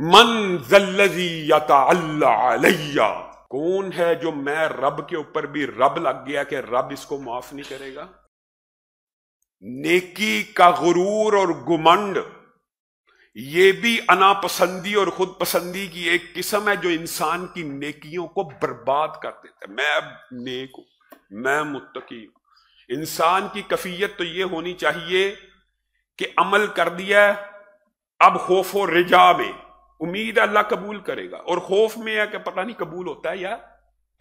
من ذلذی یتعلی علی، کون ہے جو میں رب کے اوپر بھی رب لگ گیا کہ رب اس کو معاف نہیں کرے گا؟ نیکی کا غرور اور گمنڈ یہ بھی انا پسندی اور خود پسندی کی ایک قسم ہے جو انسان کی نیکیوں کو برباد کر دیتا ہے۔ میں اب نیک ہوں، میں متقی ہوں۔ انسان کی کیفیت تو یہ ہونی چاہیے کہ عمل کر دیا ہے، اب خوف و رجا میں امید ہے اللہ قبول کرے گا، اور خوف میں ہے کہ پتہ نہیں قبول ہوتا ہے یا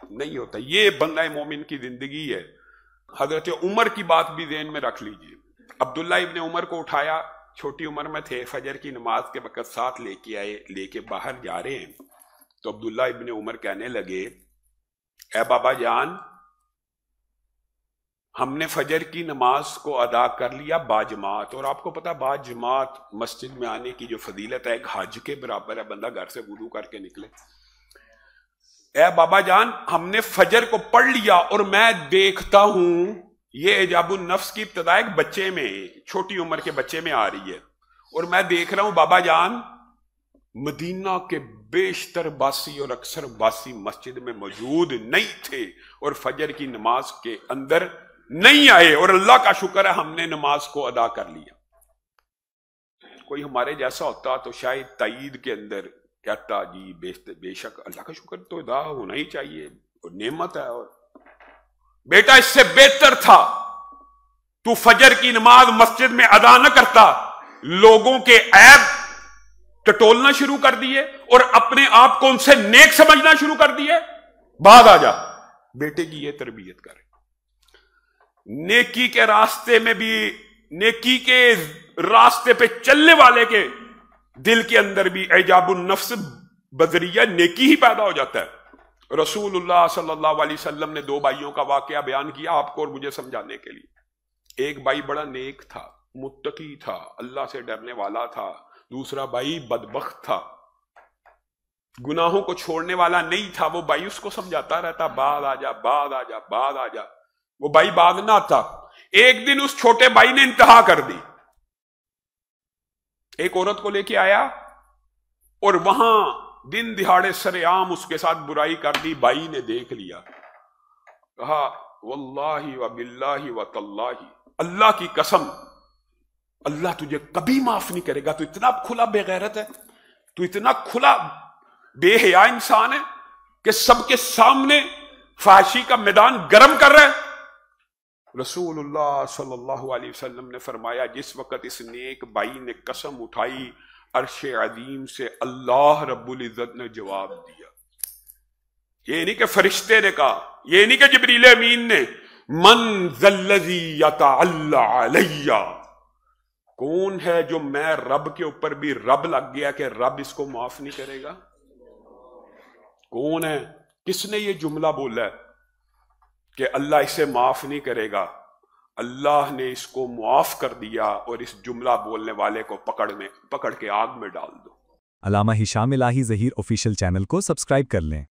نہیں ہوتا۔ یہ بندہ مومن کی زندگی ہے۔ حضرت عمر کی بات بھی ذہن میں رکھ لیجئے۔ عبداللہ ابن عمر کو اٹھایا، چھوٹی عمر میں تھے، فجر کی نماز کے وقت ساتھ لے کے آئے، لے کے باہر جا رہے ہیں تو عبداللہ ابن عمر کہنے لگے، اے بابا جان، ہم نے فجر کی نماز کو ادا کر لیا باجماعت، اور آپ کو پتا باجماعت مسجد میں آنے کی جو فضیلت ہے ایک حج کے برابر ہے، بندہ گھر سے وضو کر کے نکلے۔ اے بابا جان، ہم نے فجر کو پڑھ لیا اور میں دیکھتا ہوں یہ اعجاب النفس کی ابتدا ایک بچے میں، چھوٹی عمر کے بچے میں آ رہی ہے، اور میں دیکھ رہا ہوں بابا جان مدینہ کے بیشتر باسی اور اکثر باسی مسجد میں موجود نہیں تھے اور فجر کی نماز کے اندر نہیں آئے، اور اللہ کا شکر ہے ہم نے نماز کو ادا کر لیا۔ کوئی ہمارے جیسا ہوتا تو شاید تائید کے اندر کہتا جی بے شک اللہ کا شکر تو ادا ہونا ہی چاہیے، اور نعمت ہے، اور بیٹا اس سے بہتر تھا تو فجر کی نماز مسجد میں ادا نہ کرتا، لوگوں کے عیب ٹٹولنا شروع کر دیے اور اپنے آپ کو ان سے نیک سمجھنا شروع کر دیے۔ بعد آ جا، بیٹے کی یہ تربیت کرے۔ نیکی کے راستے میں بھی، نیکی کے راستے پہ چلنے والے کے دل کے اندر بھی اعجاب النفس بذریعہ نیکی ہی پیدا ہو جاتا ہے۔ رسول اللہ صلی اللہ علیہ وسلم نے دو بھائیوں کا واقعہ بیان کیا آپ کو اور مجھے سمجھانے کے لیے۔ ایک بھائی بڑا نیک تھا، متقی تھا، اللہ سے ڈرنے والا تھا، دوسرا بھائی بدبخت تھا، گناہوں کو چھوڑنے والا نہیں تھا۔ وہ بھائی اس کو سمجھاتا رہتا، بعد آ جا، بعد آ جا، بعد آ جا، وہ بھائی بعد نہ آتا۔ ایک دن اس چھوٹے بھائی نے انتہا کر دی، ایک عورت کو لے کے آیا اور وہاں دن دہاڑے سرے عام اس کے ساتھ برائی کر دی۔ بھائی نے دیکھ لیا، کہا واللہ وباللہ وتاللہ، اللہ کی قسم اللہ تجھے کبھی معاف نہیں کرے گا، تو اتنا کھلا بے غیرت ہے، تو اتنا کھلا بے حیا انسان ہے کہ سب کے سامنے فحاشی کا میدان گرم کر رہا ہے۔ رسول اللہ صلی اللہ علیہ وسلم نے فرمایا جس وقت اس نیک بھائی نے قسم اٹھائی، عرش عظیم سے اللہ رب العزت نے جواب دیا۔ یہ نہیں کہ فرشتے نے کہا، یہ نہیں کہ جبریل امین نے، من ذلذی یتعلی علی، کون ہے جو میں رب کے اوپر بھی رب لگ گیا کہ رب اس کو معاف نہیں کرے گا؟ کون ہے؟ کس نے یہ جملہ بولا ہے کہ اللہ اسے معاف نہیں کرے گا؟ اللہ نے اس کو معاف کر دیا، اور اس جملہ بولنے والے کو پکڑ کے آگ میں ڈال دو۔ علامہ ہشام الہی ظہیر آفیشیل چینل کو سبسکرائب کر لیں۔